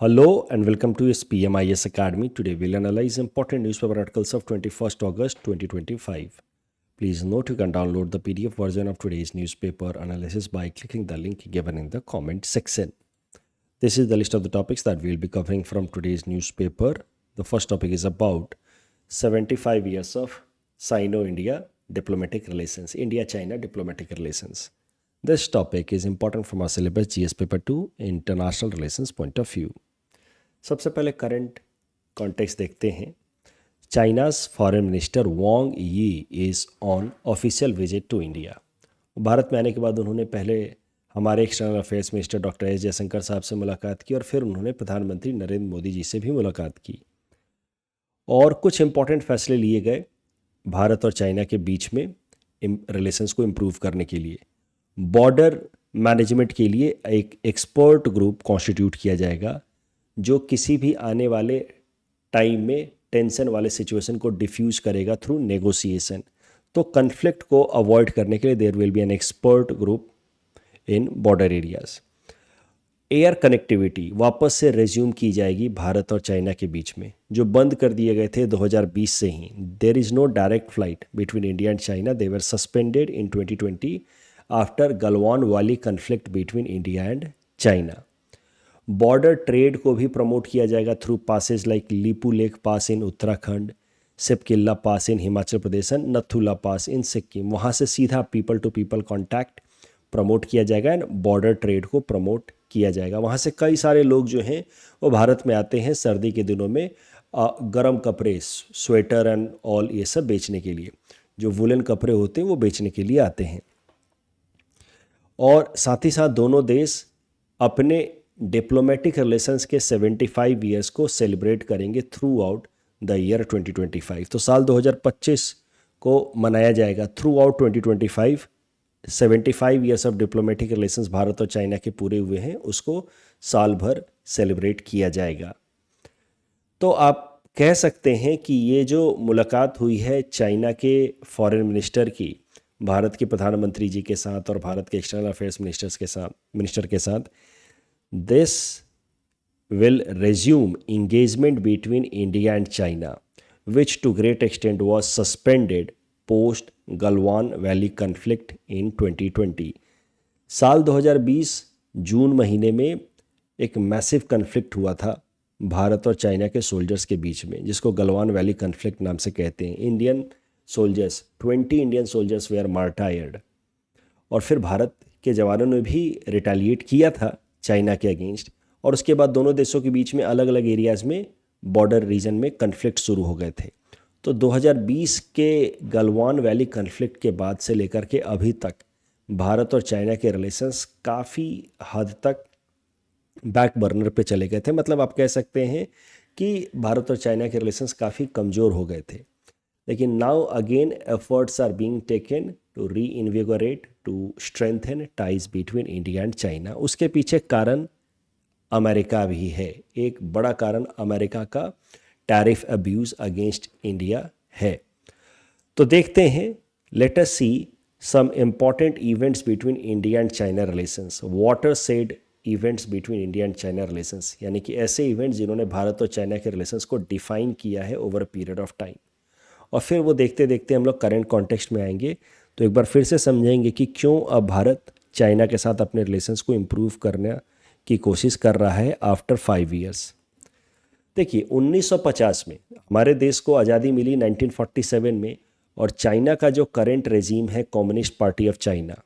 Hello and welcome to SPMIS Academy. Today we'll analyze important newspaper articles of 21st August 2025. Please note you can download the PDF version of today's newspaper analysis by clicking the link given in the comment section. This is the list of the topics that we'll be covering from today's newspaper. The first topic is about 75 years of Sino-India diplomatic relations, India-China diplomatic relations. This topic is important from our syllabus GS paper 2 international relations point of view. सबसे पहले current context देखते हैं. China's foreign minister Wang Yi is on official visit to India. भारत में आने के बाद उन्होंने पहले हमारे external affairs minister doctor S Jaishankar साहब से मुलाकात की और फिर उन्होंने प्रधानमंत्री नरेंद्र मोदी जी से भी मुलाकात की और कुछ इंपॉर्टेंट फैसले लिए गए भारत और चाइना के बीच में रिलेशंस को इम्प्रूव करने के लिए. बॉर्डर मैनेजमेंट के लिए एक एक्सपर्ट ग्रुप कॉन्स्टिट्यूट किया जाएगा जो किसी भी आने वाले टाइम में टेंशन वाले सिचुएशन को डिफ्यूज करेगा थ्रू नेगोशिएशन. तो कन्फ्लिक्ट को अवॉइड करने के लिए there will be an expert group in border areas. Air connectivity वापस से रिज्यूम की जाएगी भारत और चाइना के बीच में, जो बंद कर दिए गए थे 2020 से ही. There is no direct flight between India and China. They were suspended in 2020 after Galwan valley conflict between India and China. Border trade को भी प्रमोट किया जाएगा through passes like Lipulekh pass in Uttarakhand, Shipki La pass in Himachal Pradesh and Nathula pass in Sikkim. वहाँ से सीधा people to people contact promote किया जाएगा and border trade को प्रमोट किया जाएगा. वहाँ से कई सारे लोग जो हैं वो भारत में आते हैं सर्दी के दिनों में गर्म कपड़े, स्वेटर एंड ऑल ये सब बेचने के लिए. जो वुलन कपड़े होते हैं वो बेचने के लिए आते हैं. और साथ ही साथ दोनों देश अपने डिप्लोमेटिक रिलेशंस के 75 ईयर्स को सेलिब्रेट करेंगे थ्रू आउट द ईयर 2025. तो साल 2025 को मनाया जाएगा through out 2025. 75 years of diplomatic relations Bharat और चाइना के पूरे हुए हैं, उसको साल भर सेलिब्रेट किया जाएगा. तो आप कह सकते हैं कि ये जो मुलाकात हुई है चाइना के फॉरेन मिनिस्टर की भारत के प्रधानमंत्री जी के साथ और भारत के एक्सटर्नल अफेयर्स मिनिस्टर के साथ, this will resume engagement between India and China, which to great extent was suspended post Galwan Valley conflict in 2020. साल 2020 जून महीने में एक मैसिव कन्फ्लिक्ट हुआ था भारत और चाइना के सोल्जर्स के बीच में, जिसको गलवान वैली कन्फ्लिक्ट नाम से कहते हैं. Indian soldiers 20 Indian soldiers were martyred. और फिर भारत के जवानों ने भी रिटेलिएट किया था चाइना के अगेंस्ट, और उसके बाद दोनों देशों के बीच में अलग अलग एरियाज़ में बॉर्डर रीजन में कन्फ्लिक्ट शुरू हो गए थे. तो 2020 के गलवान वैली कन्फ्लिक्ट के बाद से लेकर के अभी तक भारत और चाइना के रिलेशंस काफ़ी हद तक बैक बर्नर पे चले गए थे. मतलब आप कह सकते हैं कि भारत और चाइना के रिलेशंस काफ़ी कमज़ोर हो गए थे. लेकिन now again efforts are being taken to reinvigorate to strengthen ties between India and China. उसके पीछे कारण अमेरिका भी है. एक बड़ा कारण अमेरिका का टैरिफ अब्यूज़ अगेंस्ट इंडिया है. तो देखते हैं, let us see some important events between India and China relations. Watershed events between India and China relations, यानी कि ऐसे इवेंट्स जिन्होंने भारत और चाइना के रिलेशंस को डिफाइन किया है over a period of time. और फिर वो देखते देखते हम लोग करंट कॉन्टेक्स्ट में आएंगे तो एक बार फिर से समझेंगे कि क्यों अब भारत चाइना के साथ अपने रिलेशंस को इम्प्रूव करने की कोशिश कर रहा है आफ्टर 5 ईयर्स. देखिए 1950 में हमारे देश को आज़ादी मिली 1947 में, और चाइना का जो करंट रेजीम है communist party of China,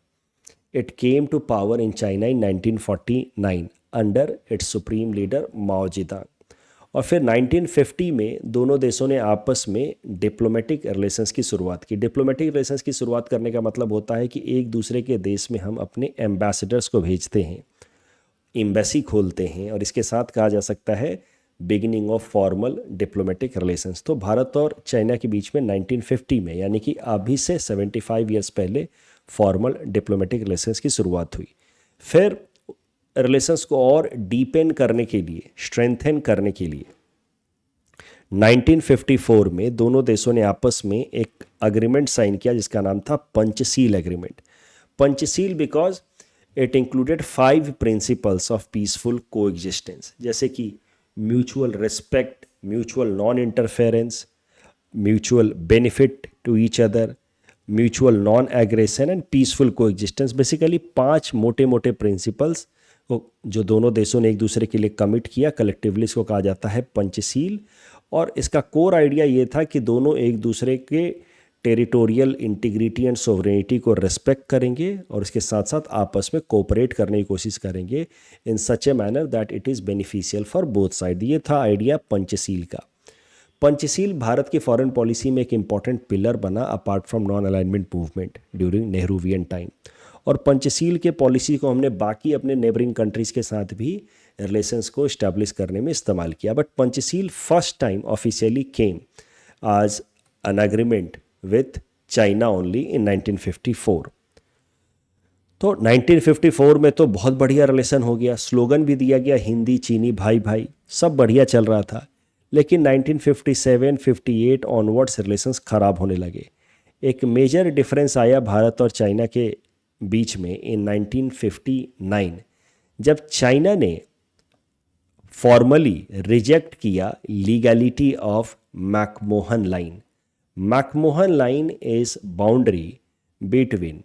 it came to power in China in 1949 under its supreme leader Mao Zedong. और फिर 1950 में दोनों देशों ने आपस में डिप्लोमेटिक रिलेशंस की शुरुआत की. डिप्लोमेटिक रिलेशंस की शुरुआत करने का मतलब होता है कि एक दूसरे के देश में हम अपने एम्बेसडर्स को भेजते हैं, एम्बेसी खोलते हैं, और इसके साथ कहा जा सकता है beginning of formal diplomatic relations. तो भारत और चाइना के बीच में 1950 में, यानी कि अभी से 75 ईयर्स पहले फॉर्मल डिप्लोमेटिक रिलेशंस की शुरुआत हुई. फिर रिलेशंस को और डीपेन करने के लिए, स्ट्रेंथन करने के लिए 1954 में दोनों देशों ने आपस में एक अग्रीमेंट साइन किया जिसका नाम था Panchsheel agreement. Panchsheel because it included 5 principles of peaceful coexistence, जैसे कि mutual respect, mutual non interference, mutual benefit to each other, mutual non aggression and peaceful coexistence. Basically 5 मोटे मोटे प्रिंसिपल्स जो दोनों देशों ने एक दूसरे के लिए कमिट किया, कलेक्टिवली इसको कहा जाता है पंचशील। और इसका कोर आइडिया ये था कि दोनों एक दूसरे के टेरिटोरियल इंटीग्रिटी एंड सोवरेनिटी को रिस्पेक्ट करेंगे और इसके साथ साथ आपस में कोऑपरेट करने की कोशिश करेंगे in such a manner that it is beneficial for both side. ये था आइडिया पंचशील का। पंचशील भारत की फॉरेन पॉलिसी में एक इम्पॉर्टेंट पिलर बना apart from non alignment movement during Nehruvian time. और पंचशील के पॉलिसी को हमने बाकी अपने नेबरिंग कंट्रीज़ के साथ भी रिलेशंस को इस्टेब्लिश करने में इस्तेमाल किया। But Panchsheel first time officially came as an agreement with China only in 1954। तो 1954 में तो बहुत बढ़िया रिलेशन हो गया, स्लोगन भी दिया गया हिंदी चीनी भाई भाई, सब बढ़िया चल रहा था। लेकिन 1957, 58 ऑनवर्ड्स रिलेशंस ख़राब होने लगे। एक मेजर डिफरेंस आया भारत और चाइना के बीच में इन 1959, जब चाइना ने फॉर्मली रिजेक्ट किया legality of McMahon line. McMahon line is boundary between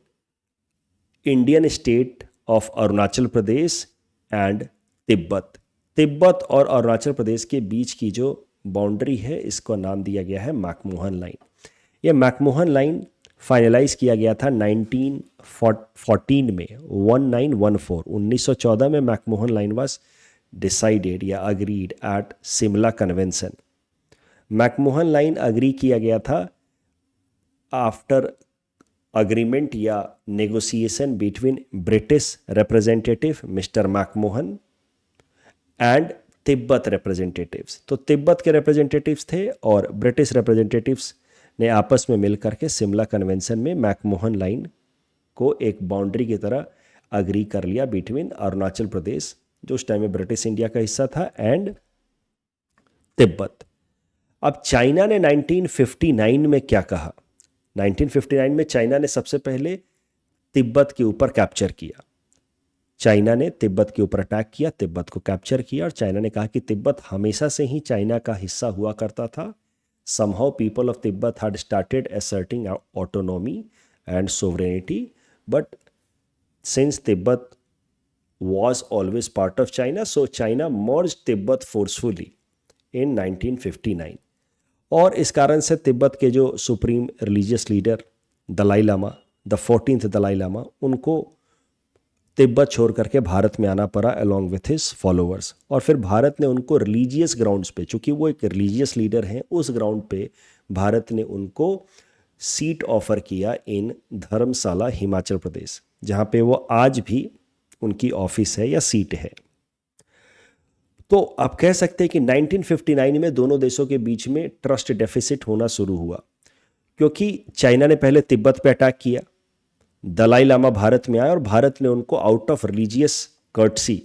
Indian state of Arunachal Pradesh and Tibet. Tibet और अरुणाचल प्रदेश के बीच की जो बाउंड्री है, इसको नाम दिया गया है मैकमोहन लाइन। ये मैकमोहन लाइन फाइनलाइज किया गया था 1914 में, 1914 में मैकमोहन लाइन वाज डिसाइडेड या agreed at Shimla convention. McMahon line agree किया गया था आफ्टर अग्रीमेंट या negotiation between British representative mister McMahon and Tibet representatives. तो तिब्बत के रिप्रेजेंटेटिव्स थे और ब्रिटिश रिप्रेजेंटेटिव्स ने आपस में मिलकर के शिमला कन्वेंशन में मैकमोहन लाइन को एक बाउंड्री की तरह अग्री कर लिया बिटवीन अरुणाचल प्रदेश, जो उस टाइम में ब्रिटिश इंडिया का हिस्सा था, एंड तिब्बत। अब चाइना ने 1959 में क्या कहा? 1959 में चाइना ने सबसे पहले तिब्बत के ऊपर कैप्चर किया। चाइना ने तिब्बत के ऊपर अटैक किया, तिब्बत को कैप्चर किया और चाइना ने कहा कि तिब्बत हमेशा से ही चाइना का हिस्सा हुआ करता था। Somehow people of Tibet had started asserting autonomy and sovereignty, but since Tibet was always part of China, so China merged Tibet forcefully in 1959. और इस कारण से तिब्बत के जो supreme religious leader Dalai Lama, the 14th Dalai Lama, उनको तिब्बत छोड़ करके भारत में आना पड़ा अलॉन्ग विथ हिज फॉलोअर्स। और फिर भारत ने उनको रिलीजियस ग्राउंड्स पे, चूँकि वो एक रिलीजियस लीडर हैं, उस ग्राउंड पे भारत ने उनको सीट ऑफर किया इन धर्मशाला हिमाचल प्रदेश, जहाँ पे वो आज भी उनकी ऑफिस है या सीट है। तो आप कह सकते हैं कि 1959 में दोनों देशों के बीच में ट्रस्ट डेफिसिट होना शुरू हुआ, क्योंकि चाइना ने पहले तिब्बत पे अटैक किया, दलाई लामा भारत में आए और भारत ने उनको out of religious courtesy,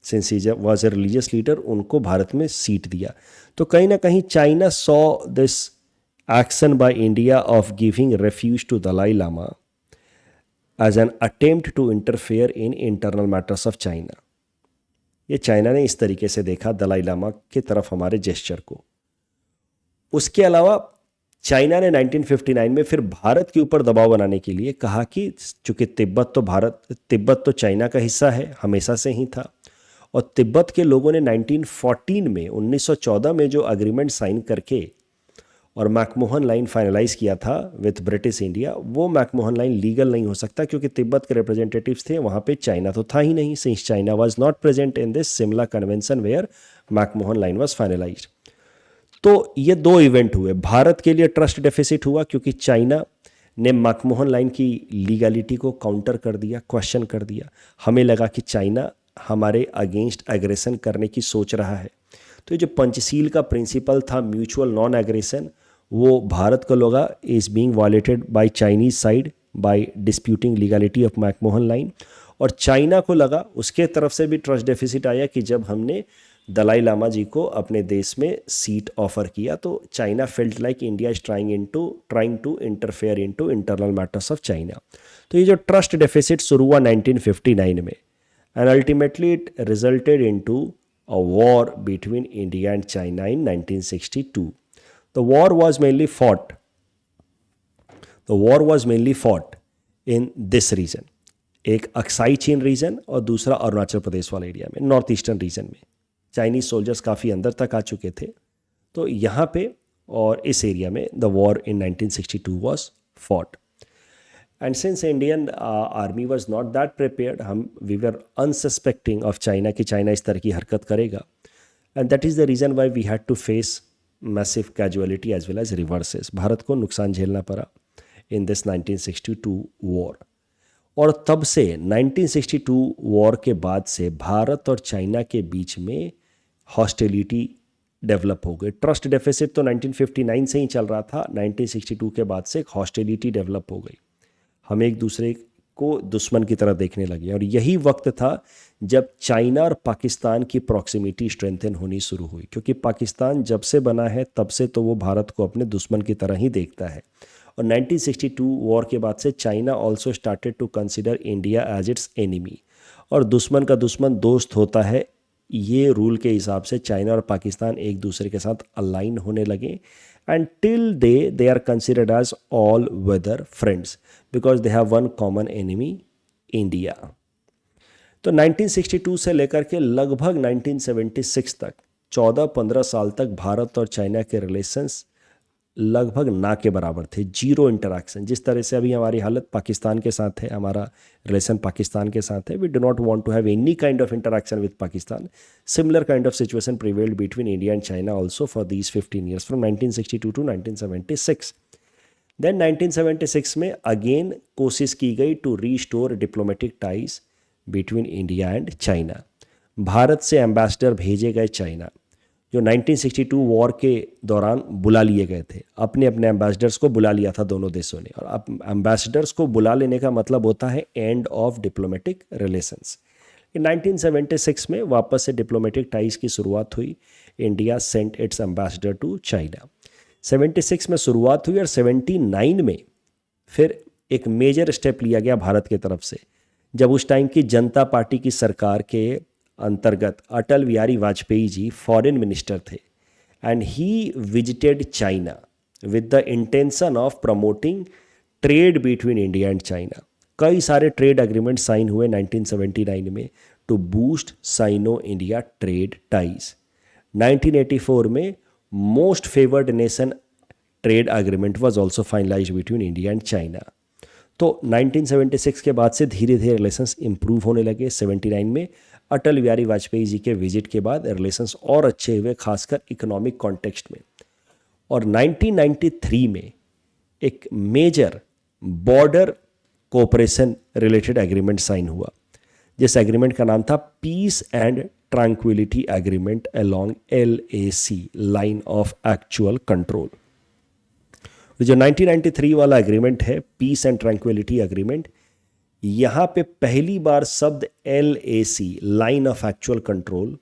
since he was a religious leader, उनको भारत में सीट दिया। तो कहीं ना कहीं China saw this action by India of giving refuge to Dalai Lama as an attempt to interfere in internal matters of China. ये China ने इस तरीके से देखा दलाई लामा की तरफ हमारे जेस्चर को। उसके अलावा चाइना ने 1959 में फिर भारत के ऊपर दबाव बनाने के लिए कहा कि चूंकि तिब्बत तो चाइना का हिस्सा है, हमेशा से ही था, और तिब्बत के लोगों ने 1914 में जो अग्रीमेंट साइन करके और मैकमोहन लाइन फाइनलाइज किया था विथ ब्रिटिश इंडिया, वो मैकमोहन लाइन लीगल नहीं हो सकता, क्योंकि तिब्बत के रिप्रेजेंटेटिव्स थे, वहाँ पे चाइना तो था ही नहीं, since China was not present in this Shimla convention where McMahon line was finalized. तो ये दो इवेंट हुए। भारत के लिए ट्रस्ट डेफिसिट हुआ क्योंकि चाइना ने मैकमोहन लाइन की लीगैलिटी को काउंटर कर दिया, क्वेश्चन कर दिया। हमें लगा कि चाइना हमारे अगेंस्ट एग्रेशन करने की सोच रहा है। तो ये जो पंचशील का प्रिंसिपल था म्यूचुअल नॉन एग्रेशन, वो भारत को लगा is being violated by Chinese side by disputing legality of McMahon line, और चाइना को लगा, उसके तरफ से भी ट्रस्ट डेफिसिट आया कि जब हमने दलाई लामा जी को अपने देश में सीट ऑफर किया, तो China felt like India is trying to interfere into internal matters of China. तो ये जो ट्रस्ट डेफिसिट शुरू हुआ 1959 में, and ultimately it resulted into a war between India and China in 1962. The war was mainly fought in this region, एक Aksai Chin region और दूसरा अरुणाचल प्रदेश वाला एरिया में, नॉर्थ ईस्टर्न रीजन में चाइनीज सोल्जर्स काफ़ी अंदर तक आ चुके थे. तो यहाँ पे और इस एरिया में the war in 1962 was fought. And since Indian army was not that prepared, we were unsuspecting of China कि चाइना इस तरह की हरकत करेगा, and that is the reason why we had to face massive casualty as well as reverses. Bharat को नुकसान झेलना पड़ा इन दिस 1962 वॉर. और तब से 1962 वॉर के बाद से भारत और चाइना के बीच में हॉस्टिलिटी डेवलप हो गई. ट्रस्ट डेफिसिट तो 1959 से ही चल रहा था, 1962 के बाद से एक हॉस्टिलिटी डेवलप हो गई. हम एक दूसरे को दुश्मन की तरह देखने लगे, और यही वक्त था जब चाइना और पाकिस्तान की प्रॉक्सिमिटी स्ट्रेंथन होनी शुरू हुई, क्योंकि पाकिस्तान जब से बना है तब से तो वो भारत को अपने दुश्मन की तरह ही देखता है. और 1962 वॉर के बाद से China also started to consider India as its enemy, और दुश्मन का दुश्मन दोस्त होता है, ये रूल के हिसाब से चाइना और पाकिस्तान एक दूसरे के साथ अलाइन होने लगे. And till they are considered as all weather friends because they have one common enemy, India. तो 1962 से लेकर के लगभग 1976 तक 14-15 साल तक भारत और चाइना के रिलेशंस लगभग ना के बराबर थे, जीरो इंटरैक्शन. जिस तरह से अभी हमारी हालत पाकिस्तान के साथ है, हमारा रिलेशन पाकिस्तान के साथ है, we do not want to have any kind of interaction with Pakistan. Similar kind of situation prevailed between India and China also for these 15 years from 1962 to 1976. Then 1976 में अगेन कोशिश की गई to restore diplomatic ties between India and China. Bharat से ambassador भेजे गए China, जो 1962 war के दौरान बुला लिए गए थे. अपने अपने एम्बेसडर्स को बुला लिया था दोनों देशों ने, और अब एम्बेसडर्स को बुला लेने का मतलब होता है end of diplomatic relations. In 1976 में वापस से डिप्लोमेटिक टाइज की शुरुआत हुई. India sent its ambassador to China. 76 में शुरुआत हुई और 79 में फिर एक मेजर स्टेप लिया गया भारत की तरफ से, जब उस टाइम की जनता पार्टी की सरकार के अंतर्गत अटल बिहारी वाजपेयी जी फॉरेन मिनिस्टर थे, and he visited China with the intention of promoting trade between India and China. कई सारे ट्रेड एग्रीमेंट साइन हुए 1979 में to boost Sino India trade ties. 1984 में most favoured nation trade agreement was also finalized between India and China. तो 1976 के बाद से धीरे धीरे रिलेशंस इंप्रूव होने लगे. 79 में अटल बिहारी वाजपेयी जी के विजिट के बाद रिलेशंस और अच्छे हुए, खासकर इकोनॉमिक कॉन्टेक्स्ट में. और 1993 में एक major border cooperation related agreement sign हुआ, जिस एग्रीमेंट का नाम था peace and tranquillity agreement along LAC, line of actual control. जो 1993 वाला एग्रीमेंट है, पीस एंड ट्रैंक्विलिटी एग्रीमेंट, यहाँ पे पहली बार शब्द LAC, line of actual control,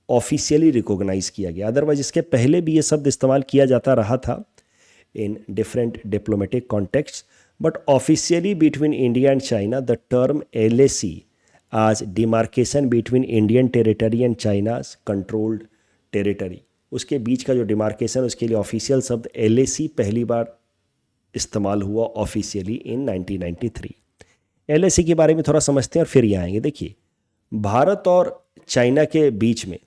officially recognize किया गया. अदरवाइज इसके पहले भी ये शब्द इस्तेमाल किया जाता रहा था in different diplomatic context, but officially between India and China the term LAC आज demarcation between Indian territory and China's controlled territory, उसके बीच का जो डिमार्केशन, उसके लिए ऑफिशियल शब्द LAC पहली बार इस्तेमाल हुआ ऑफिशियली इन 1993. LAC के बारे में थोड़ा समझते हैं और फिर यहाँ आएंगे. देखिए, भारत और चाइना के बीच में,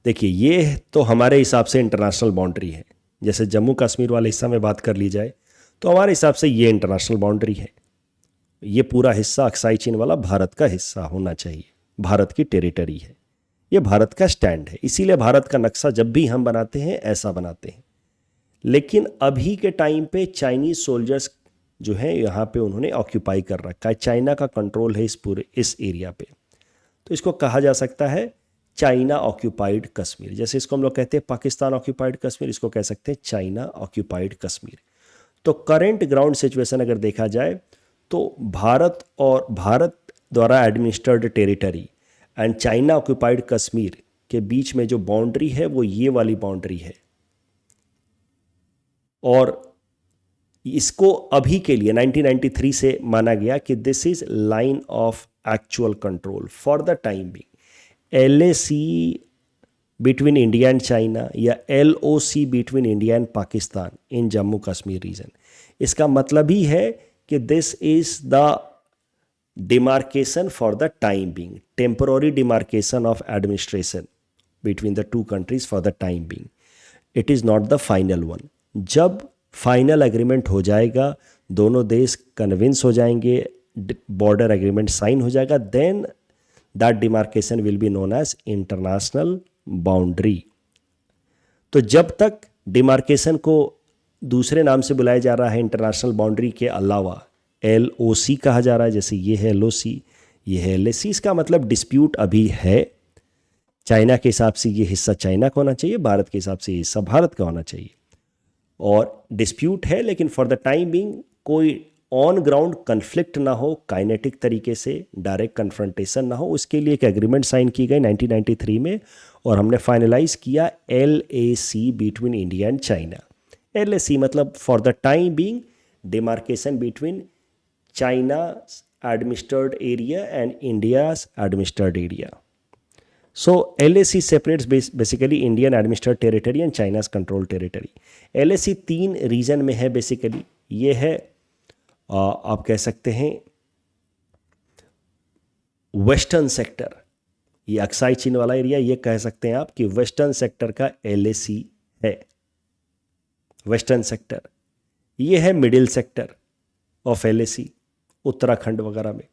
देखिए ये तो हमारे हिसाब से इंटरनेशनल बाउंड्री है. जैसे जम्मू कश्मीर वाले हिस्सा में बात कर ली जाए तो हमारे हिसाब से ये इंटरनेशनल बाउंड्री है. ये पूरा हिस्सा अक्साई चीन वाला भारत का हिस्सा होना चाहिए, भारत की टेरिटरी है, ये भारत का स्टैंड है. इसीलिए भारत का नक्शा जब भी हम बनाते हैं ऐसा बनाते हैं. लेकिन अभी के टाइम पे चाइनीज सोल्जर्स जो हैं यहाँ पे उन्होंने ऑक्यूपाई कर रखा है, चाइना का कंट्रोल है इस एरिया पे. तो इसको कहा जा सकता है चाइना ऑक्यूपाइड कश्मीर. जैसे इसको हम लोग कहते हैं पाकिस्तान ऑक्यूपाइड कश्मीर, इसको कह सकते हैं चाइना ऑक्यूपाइड कश्मीर. तो करेंट ग्राउंड सिचुएशन अगर देखा जाए तो भारत द्वारा administered territory and China occupied Kashmir के बीच में जो बाउंड्री है वो ये वाली बाउंड्री है. और इसको अभी के लिए 1993 से माना गया कि this is line of actual control for the time being. LAC between India and China या LOC between India and Pakistan in Jammu Kashmir region, इसका मतलब ही है कि this is the demarcation for the time being, temporary demarcation of administration between the two countries for the time being. It is not the final one. जब final agreement हो जाएगा, दोनों देश कन्विंस हो जाएंगे, बॉर्डर एग्रीमेंट साइन हो जाएगा, then that demarcation will be known as international boundary. तो जब तक डिमार्केशन को दूसरे नाम से बुलाया जा रहा है इंटरनेशनल बाउंड्री के अलावा, LOC कहा जा रहा है, जैसे ये है LOC, ये है LAC, इसका मतलब डिस्प्यूट अभी है। चाइना के हिसाब से ये हिस्सा चाइना का होना चाहिए, भारत के हिसाब से ये हिस्सा भारत का होना चाहिए, और डिस्प्यूट है, लेकिन फॉर द टाइम बिंग कोई ऑन ग्राउंड कन्फ्लिक्ट ना हो, काइनेटिक तरीके से डायरेक्ट कन्फ्रंटेशन ना हो, उसके लिए एक एग्रीमेंट साइन की गई 1993 में, और हमने फाइनलाइज किया LAC between India and China. LAC मतलब for the time Bing demarcation between China's administered area and India's administered area. So LAC separates basically Indian administered territory and China's controlled territory. LAC 3 reason में है basically. ये है आप कह सकते हैं western sector, ये अक्साई चीन वाला एरिया, ये कह सकते हैं आप कि वेस्टर्न सेक्टर का LAC है, वेस्टर्न सेक्टर। ये है middle sector of LAC Uttarakhand वगैरह में,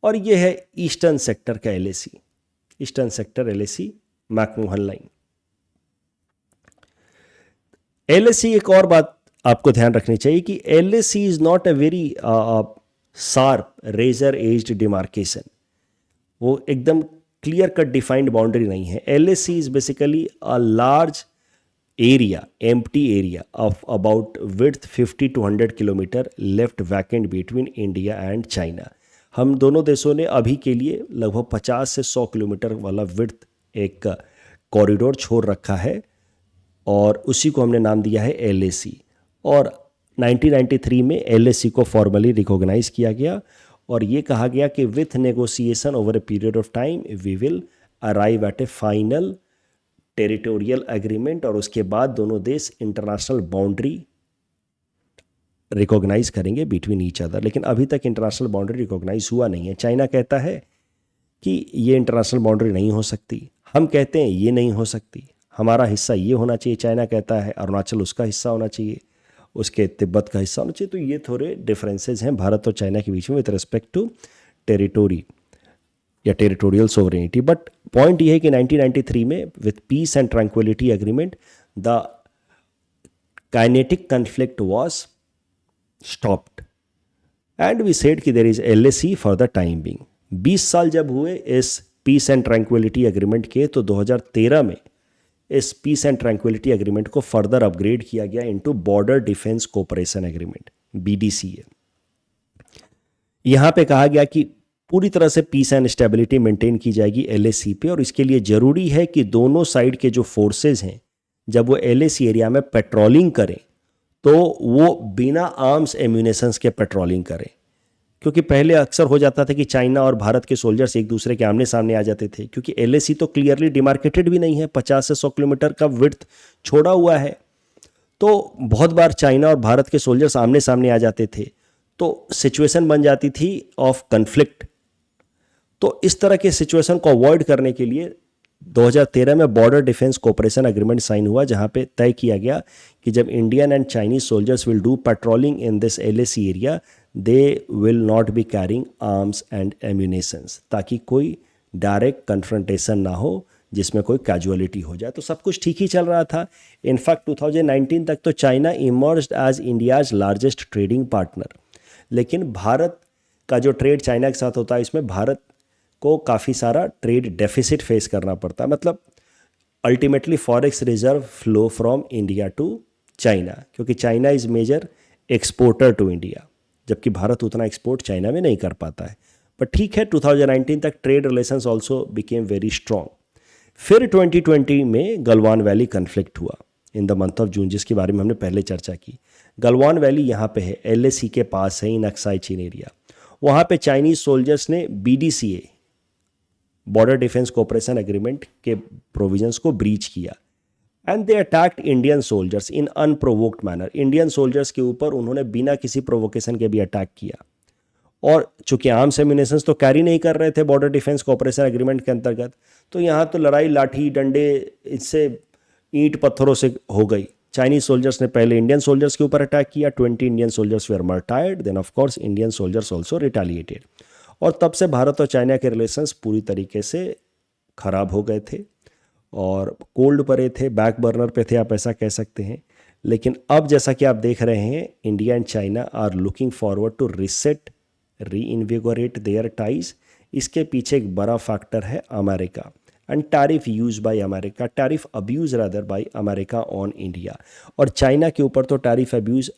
और ये है ईस्टर्न सेक्टर का LAC, eastern sector LAC McMahon line. LAC एक और बात आपको ध्यान रखनी चाहिए कि LAC is not a very sharp razor edged demarcation, वो एकदम क्लियर कट डिफाइंड बाउंड्री नहीं है। LAC is basically a large area, empty area of about width 50 to 100 kilometre left vacant between India and China। हम दोनों देशों ने अभी के लिए लगभग 50 से 100 किलोमीटर वाला विड्थ एक कॉरिडोर छोड़ रखा है, और उसी को हमने नाम दिया है LAC। और 1993 में LAC को फॉर्मली रिकॉग्नाइज किया गया, और ये कहा गया कि with negotiation over a period of time we will arrive at a final territorial agreement, और उसके बाद दोनों देश इंटरनेशनल बाउंड्री रिकॉग्नाइज करेंगे बिटवीन ईच अदर। लेकिन अभी तक इंटरनेशनल बाउंड्री रिकॉग्नाइज हुआ नहीं है। चाइना कहता है कि ये इंटरनेशनल बाउंड्री नहीं हो सकती, हम कहते हैं ये नहीं हो सकती, हमारा हिस्सा ये होना चाहिए। चाइना कहता है अरुणाचल उसका हिस्सा होना चाहिए, उसके तिब्बत का हिस्सा होना चाहिए। तो ये थोड़े डिफरेंसेस हैं भारत और चाइना के बीच में विद रिस्पेक्ट टू टेरिटोरी या टेरिटोरियल सोवरेनिटी। बट पॉइंट ये है कि 1993 में with peace and tranquillity agreement the kinetic conflict was stopped and we said कि there is LAC for the time being. 20 साल जब हुए इस पीस एंड ट्रैंक्विलिटी एग्रीमेंट के, तो 2013 में इस पीस एंड ट्रैंक्विलिटी एग्रीमेंट को फर्दर अपग्रेड किया गया into border defence cooperation agreement BDCA। यहाँ पे कहा गया कि पूरी तरह से पीस एंड स्टेबिलिटी मेंटेन की जाएगी LAC पे, और इसके लिए ज़रूरी है कि दोनों साइड के जो फोर्सेस हैं जब वो LAC एरिया में पेट्रोलिंग करें तो वो बिना आर्म्स एम्यूनेशंस के पेट्रोलिंग करें। क्योंकि पहले अक्सर हो जाता था कि चाइना और भारत के सोल्जर्स एक दूसरे के आमने सामने आ जाते थे, क्योंकि LAC तो क्लियरली डिमार्केटेड भी नहीं है, 50 से 100 किलोमीटर का विड्थ छोड़ा हुआ है। तो बहुत बार चाइना और भारत के सोल्जर्स आमने सामने आ जाते थे, तो सिचुएशन बन जाती थी ऑफ कन्फ्लिक्ट। तो इस तरह के सिचुएशन को अवॉइड करने के लिए 2013 में border defence cooperation agreement sign हुआ, जहां पे तय किया गया कि जब Indian and Chinese soldiers will do patrolling in this LAC area, they will not be carrying arms and ammunitions, ताकि कोई डायरेक्ट कन्फ्रंटेशन ना हो जिसमें कोई कैजुअलिटी हो जाए। तो सब कुछ ठीक ही चल रहा था। इनफैक्ट 2019 तक तो China emerged as India's largest trading partner. लेकिन भारत का जो ट्रेड चाइना के साथ होता है, इसमें भारत को काफ़ी सारा ट्रेड डेफिसिट फेस करना पड़ता है। मतलब ultimately forex reserve flow from India to China, क्योंकि China is major exporter to India, जबकि भारत उतना एक्सपोर्ट चाइना में नहीं कर पाता है। पर ठीक है, 2019 तक trade relations also became very strong. फिर 2020 में गलवान वैली कन्फ्लिक्ट हुआ, in the month of June, जिसके बारे में हमने पहले चर्चा की। गलवान वैली यहाँ पे है, LAC के पास है, इन अक्साई चीन एरिया। वहाँ पे चाइनीज सोल्जर्स ने BDCA border defence cooperation agreement के प्रोविजंस को ब्रीच किया and they attacked Indian soldiers in unprovoked manner. Indian soldiers के ऊपर उन्होंने बिना किसी प्रोवोकेशन के भी अटैक किया। और चूंकि आर्म्स एम्यूनेशंस तो कैरी नहीं कर रहे थे बॉर्डर डिफेंस कोऑपरेशन एग्रीमेंट के अंतर्गत, तो यहाँ तो लड़ाई लाठी डंडे इससे ईंट पत्थरों से हो गई। चाइनीज सोल्जर्स ने पहले इंडियन सोल्जर्स के ऊपर अटैक किया, 20 Indian soldiers were martyred, then of course Indian soldiers also retaliated. और तब से भारत और चाइना के रिलेशंस पूरी तरीके से खराब हो गए थे और कोल्ड परे थे, बैक बर्नर पे थे, आप ऐसा कह सकते हैं। लेकिन अब जैसा कि आप देख रहे हैं, India and China are looking forward to reset reinvigorate their ties. इसके पीछे एक बड़ा फैक्टर है America and tariff use by America, tariff abuse rather by America on India. और चाइना के ऊपर तो टैरिफ अब्यूज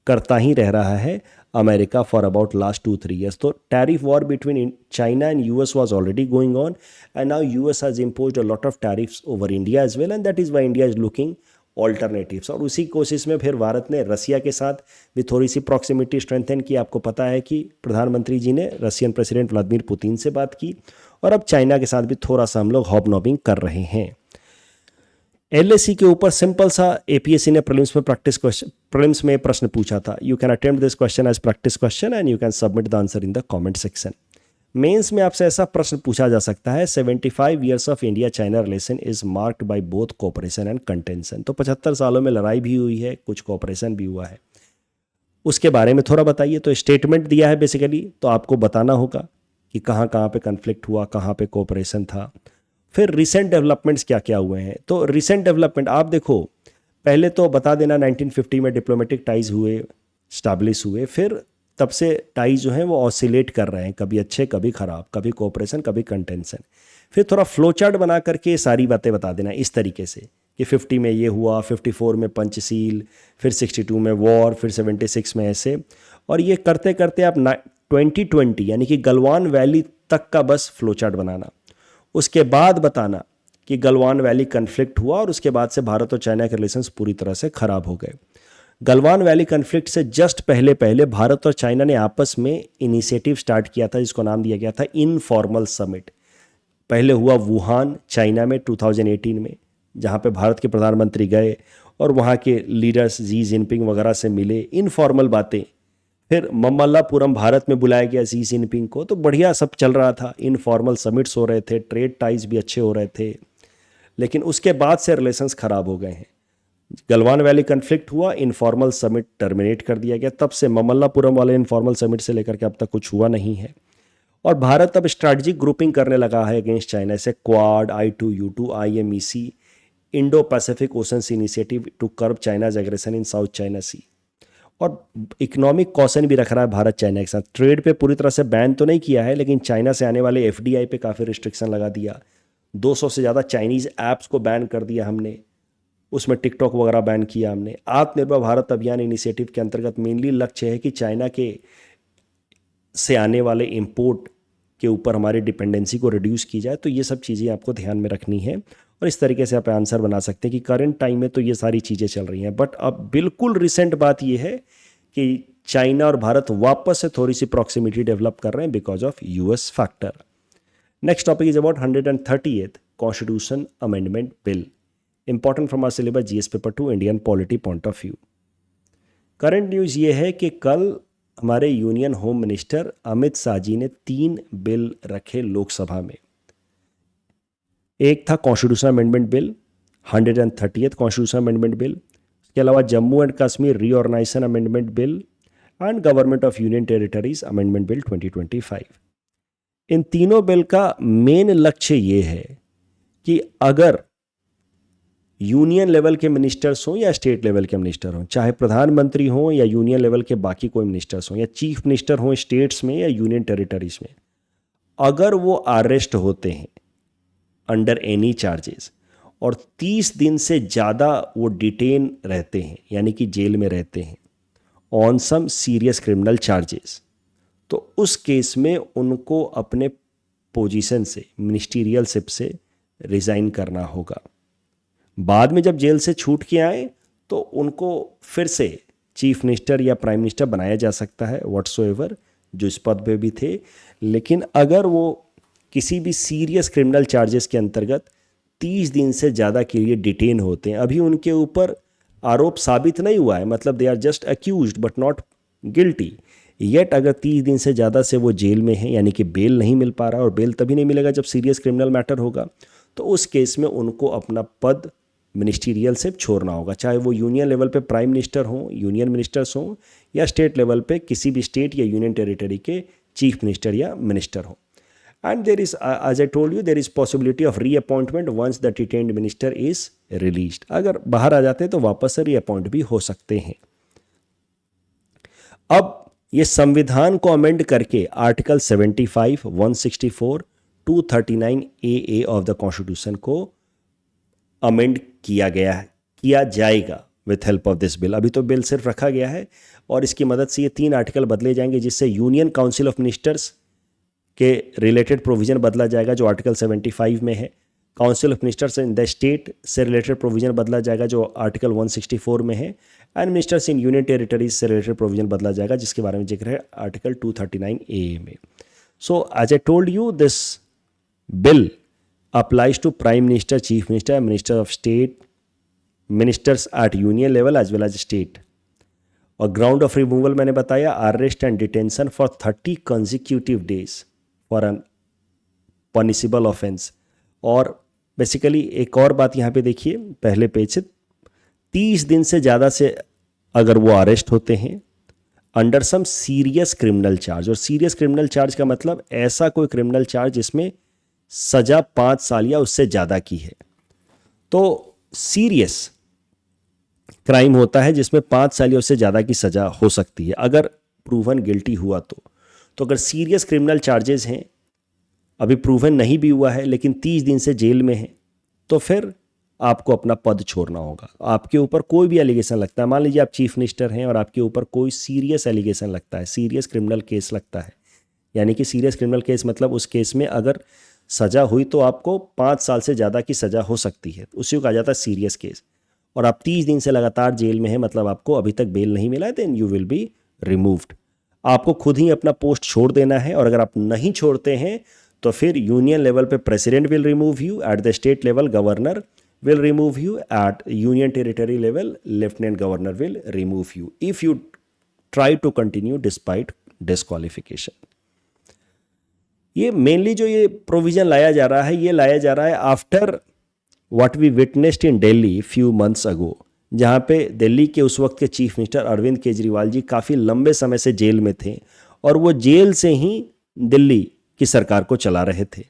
करता ही रह रहा है America for about last 2-3 years। तो tariff war between China and US was already going on and now US has imposed a lot of tariffs over India as well and that is why India is looking alternatives। और उसी कोशिश में फिर भारत ने रसिया के साथ भी थोड़ी सी प्रॉक्सिमिटी स्ट्रेंथन की। आपको पता है कि प्रधानमंत्री जी ने रशियन प्रेसिडेंट व्लादिमीर पुतिन से बात की और अब चाइना के साथ भी थोड़ा सा हम लोग हॉबनॉबिंग कर रहे हैं। LAC के ऊपर सिंपल सा APSC ने प्रीलिम्स में प्रश्न पूछा था। You can attempt this question as practice question and you can submit the answer in the comment section. Mains में आपसे ऐसा प्रश्न पूछा जा सकता है, 75 years of India China relation is marked by both cooperation and contention. तो 75 सालों में लड़ाई भी हुई है, कुछ कोऑपरेशन भी हुआ है, उसके बारे में थोड़ा बताइए। तो स्टेटमेंट दिया है बेसिकली, तो आपको बताना होगा कि कहाँ कहाँ पे कन्फ्लिक्ट हुआ, कहाँ पे कोऑपरेशन था। फिर रिसेंट डेवलपमेंट्स क्या क्या हुए हैं। तो रिसेंट डेवलपमेंट आप देखो, पहले तो बता देना 1950 में डिप्लोमेटिक टाइज हुए, स्टैब्लिश हुए, फिर तब से टाइज जो हैं वो ऑसिलेट कर रहे हैं, कभी अच्छे कभी ख़राब, कभी कोऑपरेशन कभी कंटेंशन। फिर थोड़ा फ्लो चार्ट बना करके सारी बातें बता देना इस तरीके से कि 50 में ये हुआ, 54 में पंचशील, फिर 62 में वॉर, फिर 76 में ऐसे। और ये करते करते आप 2020 यानी कि गलवान वैली तक का बस फ्लो चार्ट बनाना। उसके बाद बताना कि गलवान वैली कन्फ्लिक्ट हुआ और उसके बाद से भारत और चाइना के रिलेशंस पूरी तरह से खराब हो गए। गलवान वैली कन्फ्लिक्ट से जस्ट पहले पहले भारत और चाइना ने आपस में इनिशिएटिव स्टार्ट किया था, जिसको नाम दिया गया था इनफॉर्मल समिट। पहले हुआ वुहान चाइना में 2018 में, जहाँ पे भारत के प्रधानमंत्री गए और वहाँ के लीडर्स जी जिनपिंग वगैरह से मिले, इनफॉर्मल बातें। फिर ममल्लापुरम भारत में बुलाया गया जी जिनपिंग को, तो बढ़िया सब चल रहा था, इनफॉर्मल समिट्स हो रहे थे, ट्रेड टाइज भी अच्छे हो रहे थे। लेकिन उसके बाद से रिलेशंस खराब हो गए हैं। गलवान वैली कन्फ्लिक्ट हुआ, इनफॉर्मल समिट टर्मिनेट कर दिया गया, तब से ममल्लापुरम वाले इनफॉर्मल समिट से लेकर के अब तक कुछ हुआ नहीं है। और भारत अब स्ट्रैटेजिक ग्रुपिंग करने लगा है अगेंस्ट चाइना, से Quad, I2U2, IMEC, Indo Pacific oceans initiative to curb China's aggression in South China Sea. और इकोनॉमिक कॉशन भी रख रहा है भारत चाइना के साथ। ट्रेड पे पूरी तरह से बैन तो नहीं किया है, लेकिन चाइना से आने वाले FDI पे काफ़ी रिस्ट्रिक्शन लगा दिया। 200 से ज़्यादा चाइनीज़ ऐप्स को बैन कर दिया हमने, उसमें टिकटॉक वगैरह बैन किया हमने। आत्मनिर्भर भारत अभियान इनिशिएटिव के अंतर्गत मेनली लक्ष्य है कि चाइना के से आने वाले इंपोर्ट के ऊपर हमारी डिपेंडेंसी को रिड्यूस की जाए। तो ये सब चीज़ें आपको ध्यान में रखनी है और इस तरीके से आप आंसर बना सकते हैं कि करंट टाइम में तो ये सारी चीज़ें चल रही हैं। बट अब बिल्कुल रिसेंट बात ये है कि चाइना और भारत वापस से थोड़ी सी प्रॉक्सिमिटी डेवलप कर रहे हैं because of US factor. Next topic is about 130th constitution amendment bill, important from our syllabus GS paper 2 Indian polity point of view. Current news ये है कि कल हमारे union home minister Amit Shah ji ने 3 बिल रखे लोकसभा में। एक था constitution amendment bill, 130th constitution amendment bill, इसके अलावा Jammu and Kashmir reorganisation amendment bill and government of union territories amendment bill 2025। इन तीनों बिल का मेन लक्ष्य ये है कि अगर यूनियन लेवल के मिनिस्टर्स हों या स्टेट लेवल के मिनिस्टर हों, चाहे प्रधानमंत्री हों या यूनियन लेवल के बाकी कोई मिनिस्टर्स हों या चीफ मिनिस्टर हों स्टेट्स में या यूनियन टेरिटरीज में, अगर वो अरेस्ट होते हैं अंडर एनी चार्जेस और 30 दिन से ज़्यादा वो डिटेन रहते हैं यानी कि जेल में रहते हैं on some serious criminal charges, तो उस केस में उनको अपने पोजीशन से, मिनिस्टीरियल शिप से रिज़ाइन करना होगा। बाद में जब जेल से छूट के आए तो उनको फिर से चीफ मिनिस्टर या प्राइम मिनिस्टर बनाया जा सकता है व्हाट्सोएवर, जो इस पद पे भी थे। लेकिन अगर वो किसी भी सीरियस क्रिमिनल चार्जेस के अंतर्गत 30 दिन से ज़्यादा के लिए डिटेन होते हैं, अभी उनके ऊपर आरोप साबित नहीं हुआ है, मतलब they are just accused but not guilty yet, अगर 30 दिन से ज़्यादा से वो जेल में हैं, यानी कि बेल नहीं मिल पा रहा, और बेल तभी नहीं मिलेगा जब सीरियस क्रिमिनल मैटर होगा, तो उस केस में उनको अपना पद मिनिस्टीरियल से छोड़ना होगा, चाहे वो यूनियन लेवल पे प्राइम मिनिस्टर हों, यूनियन मिनिस्टर्स हों, या स्टेट लेवल पे किसी भी स्टेट या यूनियन टेरिटरी के चीफ मिनिस्टर या मिनिस्टर हों। And there is, as I told you, there is possibility of reappointment once the detained minister is released. अगर बाहर आ जाते हैं तो वापस से रीअपॉइंट भी हो सकते हैं। अब ये संविधान को अमेंड करके article 75, 164, 239 AA of the constitution को अमेंड किया गया है, किया जाएगा with help of this bill. अभी तो बिल सिर्फ रखा गया है और इसकी मदद से ये 3 आर्टिकल बदले जाएंगे, जिससे यूनियन काउंसिल ऑफ मिनिस्टर्स के रिलेटेड प्रोविजन बदला जाएगा जो आर्टिकल 75 में है, council of ministers in the state से रिलेटेड प्रोविजन बदला जाएगा जो आर्टिकल 164 में है, and ministers in union territories से रिलेटेड प्रोविजन बदला जाएगा जिसके बारे में जिक्र है आर्टिकल 239 AA में। So as I told you, this bill applies to prime minister, chief minister, minister of state, ministers at union level as well as state। और ग्राउंड ऑफ रिमूवल मैंने बताया, arrest and detention for 30 consecutive days for an punishable offence. और basically एक और बात यहाँ पे देखिए पहले पेज से, 30 दिन से ज़्यादा से अगर वो अरेस्ट होते हैं under some serious criminal charge, और सीरियस क्रिमिनल चार्ज का मतलब ऐसा कोई क्रिमिनल चार्ज जिसमें सजा 5 साल या उससे ज़्यादा की है, तो सीरियस क्राइम होता है जिसमें 5 साल या उससे ज़्यादा की सज़ा हो सकती है अगर प्रूवन गिल्टी हुआ तो अगर सीरियस क्रिमिनल चार्जेस हैं, अभी प्रूवन नहीं भी हुआ है लेकिन 30 दिन से जेल में है, तो फिर आपको अपना पद छोड़ना होगा। आपके ऊपर कोई भी एलिगेशन लगता है, मान लीजिए आप चीफ मिनिस्टर हैं और आपके ऊपर कोई सीरियस एलिगेशन लगता है, सीरियस क्रिमिनल केस लगता है, यानी कि सीरियस क्रिमिनल केस मतलब उस केस में अगर सज़ा हुई तो आपको 5 साल से ज़्यादा की सज़ा हो सकती है, उसी को कहा जाता है सीरियस केस, और आप 30 दिन से लगातार जेल में हैं, मतलब आपको अभी तक बेल नहीं मिला है, then you will be removed. आपको खुद ही अपना पोस्ट छोड़ देना है, और अगर आप नहीं छोड़ते हैं तो फिर यूनियन लेवल पे president will remove you, at the state level governor will remove you, at union territory level lieutenant governor will remove you if you try to continue despite disqualification। ये मेनली जो ये provision लाया जा रहा है, ये लाया जा रहा है after what we witnessed in Delhi few months ago, जहाँ पे दिल्ली के उस वक्त के चीफ मिनिस्टर अरविंद केजरीवाल जी काफ़ी लंबे समय से जेल में थे और वो जेल से ही दिल्ली की सरकार को चला रहे थे।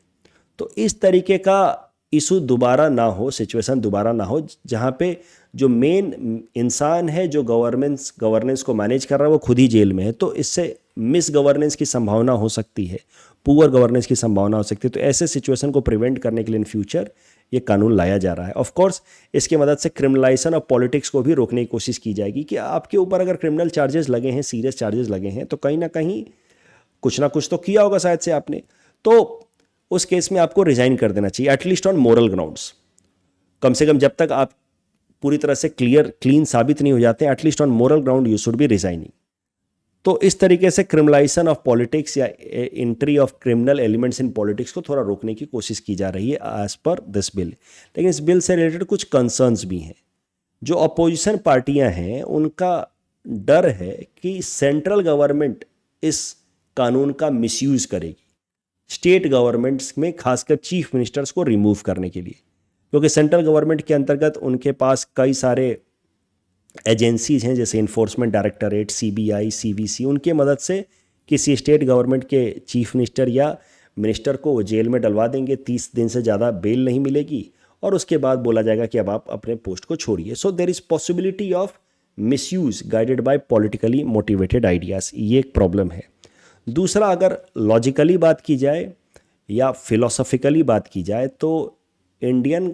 तो इस तरीके का इशू दोबारा ना हो, सिचुएशन दोबारा ना हो, जहाँ पे जो मेन इंसान है जो गवर्नेंस को मैनेज कर रहा है वो खुद ही जेल में है, तो इससे मिस गवर्नेंस की संभावना हो सकती है, पुअर गवर्नेंस की संभावना हो सकती है। तो ऐसे सिचुएशन को प्रिवेंट करने के लिए इन फ्यूचर ये कानून लाया जा रहा है। ऑफ कोर्स इसकी मदद से क्रिमिनलाइजेशन ऑफ पॉलिटिक्स को भी रोकने की कोशिश की जाएगी कि आपके ऊपर अगर क्रिमिनल चार्जेस लगे हैं, सीरियस चार्जेस लगे हैं, तो कहीं ना कहीं कुछ ना कुछ तो किया होगा शायद से आपने, तो उस केस में आपको रिजाइन कर देना चाहिए, एटलीस्ट ऑन मोरल ग्राउंड्स। कम से कम जब तक आप पूरी तरह से क्लीन साबित नहीं हो जाते, at least on moral ground you should be resigning. तो इस तरीके से क्रिमिनलाइजेशन ऑफ पॉलिटिक्स या entry of criminal elements in politics को थोड़ा रोकने की कोशिश की जा रही है एज पर दिस बिल। लेकिन इस बिल से रिलेटेड कुछ कंसर्न्स भी हैं। जो अपोजिशन पार्टियां हैं उनका डर है कि सेंट्रल गवर्नमेंट इस कानून का मिसयूज करेगी स्टेट गवर्नमेंट्स में, खासकर चीफ मिनिस्टर्स को रिमूव करने के लिए, क्योंकि सेंट्रल गवर्नमेंट के अंतर्गत उनके पास कई सारे एजेंसीज हैं जैसे इन्फोर्समेंट डायरेक्टरेट, CBI, CVC, उनके मदद से किसी स्टेट गवर्नमेंट के चीफ मिनिस्टर या मिनिस्टर को वो जेल में डलवा देंगे, 30 दिन से ज़्यादा बेल नहीं मिलेगी और उसके बाद बोला जाएगा कि अब आप अपने पोस्ट को छोड़िए। So there is possibility of misuse guided by politically motivated ideas, ये एक प्रॉब्लम है। दूसरा, अगर लॉजिकली बात की जाए या फिलोसॉफिकली बात की जाए तो Indian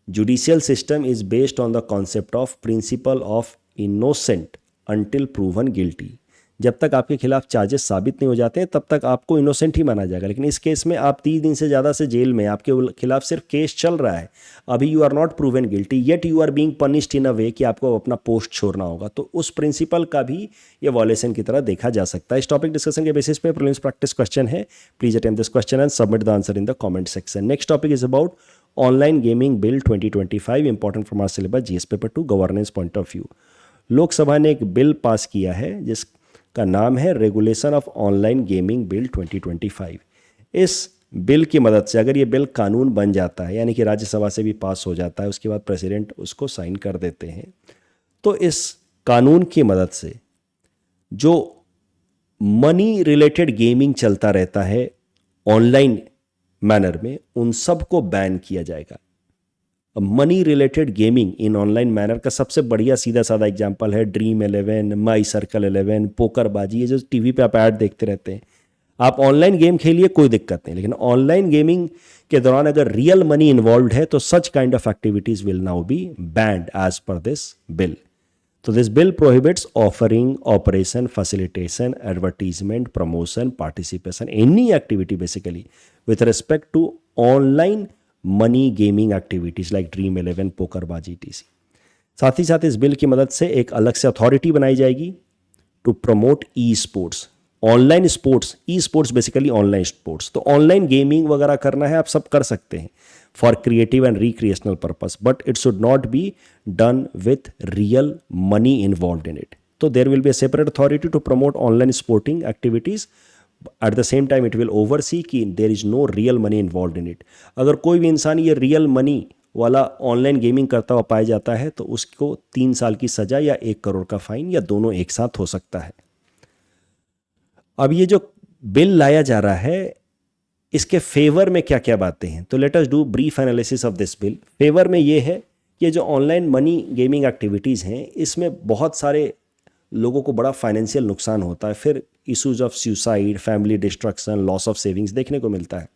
judicial system is based on the concept of principle of innocent until proven guilty. जब तक आपके खिलाफ चार्जेस साबित नहीं हो जाते हैं तब तक आपको इनोसेंट ही माना जाएगा। लेकिन इस केस में आप 30 दिन से ज़्यादा से जेल में, आपके खिलाफ सिर्फ केस चल रहा है, अभी you are not proven guilty, yet you are being punished in a way कि आपको अपना पोस्ट छोड़ना होगा। तो उस प्रिंसिपल का भी ये वॉयलेशन की तरह देखा जा सकता है। इस टॉपिक डिस्कशन के बेसिस पे प्रीलिम्स प्रैक्टिस क्वेश्चन है। Please attempt this question and submit the answer in the comment section. Next topic is about online gaming bill 2025, important from our syllabus GS paper 2, governance point of view. Lok Sabha ने एक bill pass किया है जिसका नाम है regulation of online gaming bill 2025। इस bill की मदद से अगर ये बिल कानून बन जाता है, यानी कि राज्यसभा से भी पास हो जाता है, उसके बाद प्रेसिडेंट उसको साइन कर देते हैं, तो इस कानून की मदद से जो मनी रिलेटेड गेमिंग चलता रहता है ऑनलाइन मैनर में, उन सब को बैन किया जाएगा। मनी रिलेटेड गेमिंग इन ऑनलाइन मैनर का सबसे बढ़िया सीधा साधा एग्जांपल है ड्रीम 11, माई सर्कल 11, पोकरबाजी, ये जो टीवी पे आप ऐड देखते रहते हैं। आप ऑनलाइन गेम खेलिए, कोई दिक्कत नहीं, लेकिन ऑनलाइन गेमिंग के दौरान अगर रियल मनी इन्वॉल्व है तो such kind of activities will now be banned as per this bill. So this bill prohibits offering, operation, facilitation, advertisement, promotion, participation, any activity basically with respect to online money gaming activities like Dream 11, पोकरबाजी etc. साथ ही साथ इस bill की मदद से एक अलग से authority बनाई जाएगी to promote esports, online sports. Esports basically online sports, तो ऑनलाइन गेमिंग वगैरह करना है आप सब कर सकते हैं for creative and recreational purpose, but it should not be done with real money involve in it. तो there will be a separate authority to promote online sporting activities, at the same time it will oversee कि there is no real money involve in it. अगर कोई भी इंसान ये real money वाला online gaming करता हुआ पाया जाता है तो उसको 3 साल की सजा या 1 करोड़ का फाइन या दोनों एक साथ हो सकता है। अब ये जो बिल लाया जा रहा है, इसके फेवर में क्या क्या बातें हैं, तो let us do brief analysis of this bill. Favour में ये है कि जो ऑनलाइन मनी गेमिंग एक्टिविटीज़ हैं इसमें बहुत सारे लोगों को बड़ा फाइनेंशियल नुकसान होता है, फिर issues of suicide, family destruction, loss of savings देखने को मिलता है।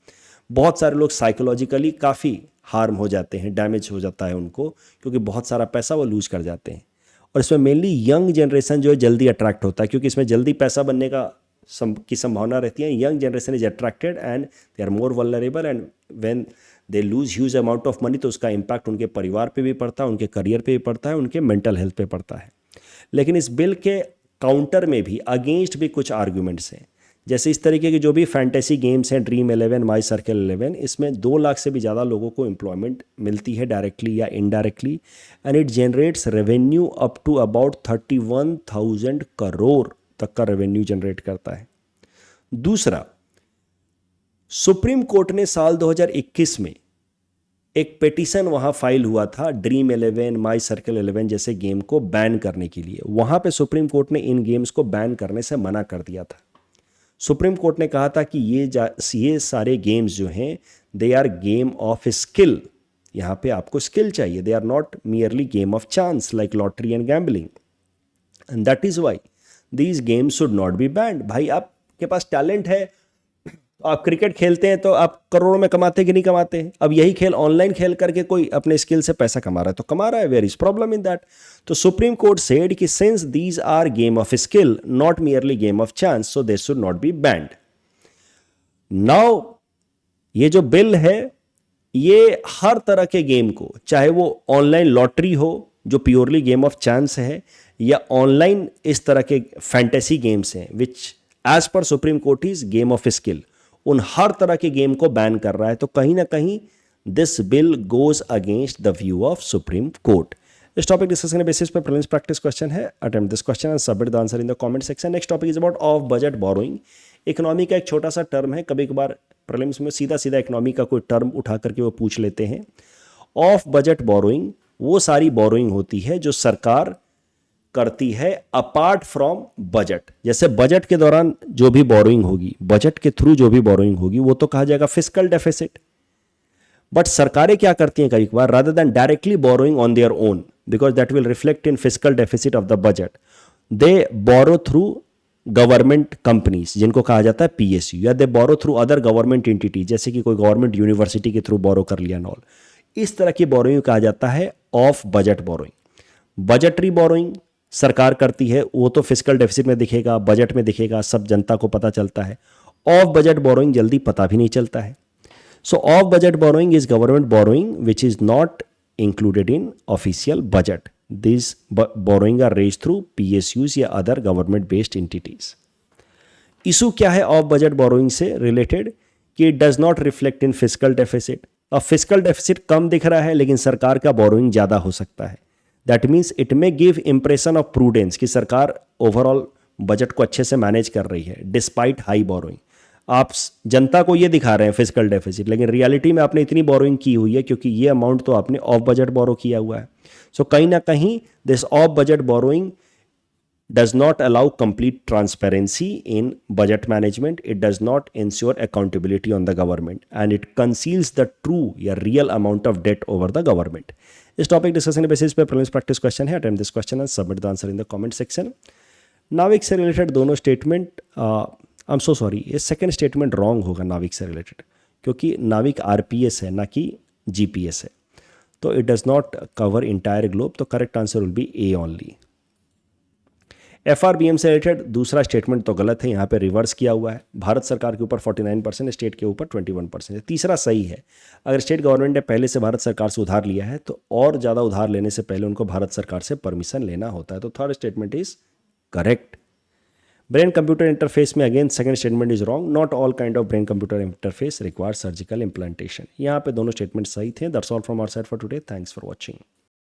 बहुत सारे लोग साइकोलॉजिकली काफ़ी हार्म हो जाते हैं, डैमेज हो जाता है उनको, क्योंकि बहुत सारा पैसा वो लूज कर जाते हैं। और इसमें मेनली यंग जनरेशन जो है जल्दी अट्रैक्ट होता है, क्योंकि इसमें जल्दी पैसा बनने की संभावना रहती है। Young generation is attracted and they are more vulnerable, and when they lose huge amount of money तो उसका इम्पैक्ट उनके परिवार पे भी पड़ता है, उनके करियर पे भी पड़ता है, उनके मेंटल हेल्थ पे पड़ता है। लेकिन इस बिल के काउंटर में भी, अगेंस्ट भी कुछ आर्ग्यूमेंट्स हैं। जैसे इस तरीके के जो भी फैंटेसी गेम्स हैं, ड्रीम 11, माई सर्कल 11, इसमें 2 लाख से भी ज़्यादा लोगों को एम्प्लॉयमेंट मिलती है डायरेक्टली या indirectly, and it generates revenue up to about 31,000 crore तक का रेवेन्यू जनरेट करता है। दूसरा, सुप्रीम कोर्ट ने साल 2021 में एक पिटीशन वहां फाइल हुआ था ड्रीम 11, माई सर्कल 11 जैसे गेम को बैन करने के लिए। वहां पे सुप्रीम कोर्ट ने इन गेम्स को बैन करने से मना कर दिया था। सुप्रीम कोर्ट ने कहा था कि ये सारे गेम्स जो हैं they are game of skill, यहां पे आपको स्किल चाहिए, they are not merely game of chance like lottery and gambling, and that is why these games should not be banned. भाई आपके पास टैलेंट है, आप क्रिकेट खेलते हैं तो आप करोड़ों में कमाते हैं कि नहीं कमाते हैं। अब यही खेल ऑनलाइन खेल करके कोई अपने स्किल से पैसा कमा रहा है तो कमा रहा है, where is problem in that. तो सुप्रीम कोर्ट सेड कि since these are game of skill not merely game of chance, so they should not be banned. Now ये जो बिल है ये हर तरह के गेम को, चाहे वो ऑनलाइन लॉटरी हो जो प्योरली गेम ऑफ चांस है, या ऑनलाइन इस तरह के फैंटेसी गेम्स हैं which as per supreme court is game of skill, उन हर तरह के गेम को बैन कर रहा है। तो कहीं ना कहीं this bill goes against the view of supreme court. इस टॉपिक डिस्कशन के बेसिस पर प्रीलिम्स प्रैक्टिस क्वेश्चन है, attempt this question and submit the answer in the comment section. Next topic is about of budget borrowing. Economy का एक छोटा सा term है, कभी कभार प्रीलिम्स में सीधा सीधा इकोनॉमी का कोई टर्म उठा करके वो पूछ लेते हैं। ऑफ बजट बोरोइंग वो सारी बोरोइंग होती है जो सरकार करती है अपार्ट फ्रॉम बजट। जैसे बजट के दौरान जो भी बोरोइंग होगी, बजट के थ्रू जो भी बोरोइंग होगी, वो तो कहा जाएगा फिस्कल डेफिसिट। बट सरकारें क्या करती हैं कई बार, rather than directly borrowing on their own, because that will reflect in fiscal deficit of the budget, they borrow through government companies जिनको कहा जाता है पीएसयू, या they borrow through other government entity, जैसे कि कोई गवर्नमेंट यूनिवर्सिटी के थ्रू बोरो कर लिया नॉल। इस तरह की बोरोइंग कहा जाता है off budget borrowing. Budgetary borrowing सरकार करती है वो तो फिजिकल डेफिसिट में दिखेगा, बजट में दिखेगा, सब जनता को पता चलता है। ऑफ बजट बोरोइंग जल्दी पता भी नहीं चलता है। So off budget borrowing is government borrowing which is not included in official budget. This borrowing are raise through PSUs या other government based entities. Issue क्या है ऑफ बजट बोरोइंग से रिलेटेड कि it does not reflect in physical deficit. अब physical deficit कम दिख रहा है लेकिन सरकार का बोरोइंग ज़्यादा हो सकता है। That means it may give impression of prudence कि सरकार ओवरऑल बजट को अच्छे से मैनेज कर रही है डिस्पाइट हाई बोरोइंग। आप जनता को ये दिखा रहे हैं फिजिकल डेफिसिट, लेकिन रियलिटी में आपने इतनी बोरोइंग की हुई है क्योंकि ये अमाउंट तो आपने ऑफ बजट बोरो किया हुआ है। सो कहीं ना कहीं this of budget borrowing does not allow complete transparency in budget management. It does not ensure accountability on the government and it conceals the true या real amount of debt over the government. इस topic discussion के basis पे prelims practice question है। Attempt this question and submit the answer in the comment section. नाविक से related दोनों statement, I am so sorry, ये second statement wrong होगा नाविक से रिलेटेड, क्योंकि नाविक RPS है ना कि GPS है, तो it does not cover entire globe. तो correct answer will be A only. FRBM से रिलेटेड दूसरा स्टेटमेंट तो गलत है, यहाँ पे रिवर्स किया हुआ है। भारत सरकार के ऊपर 49%, स्टेट के ऊपर 21% है। तीसरा सही है। अगर स्टेट गवर्नमेंट ने पहले से भारत सरकार से उधार लिया है तो और ज़्यादा उधार लेने से पहले उनको भारत सरकार से परमिशन लेना होता है। तो third statement is correct. Brain computer interface में again second statement is wrong. Not all kind of brain computer interface require surgical implantation. यहाँ पे दोनों स्टेटमेंट सही थे। That's all from our side for today. Thanks for watching.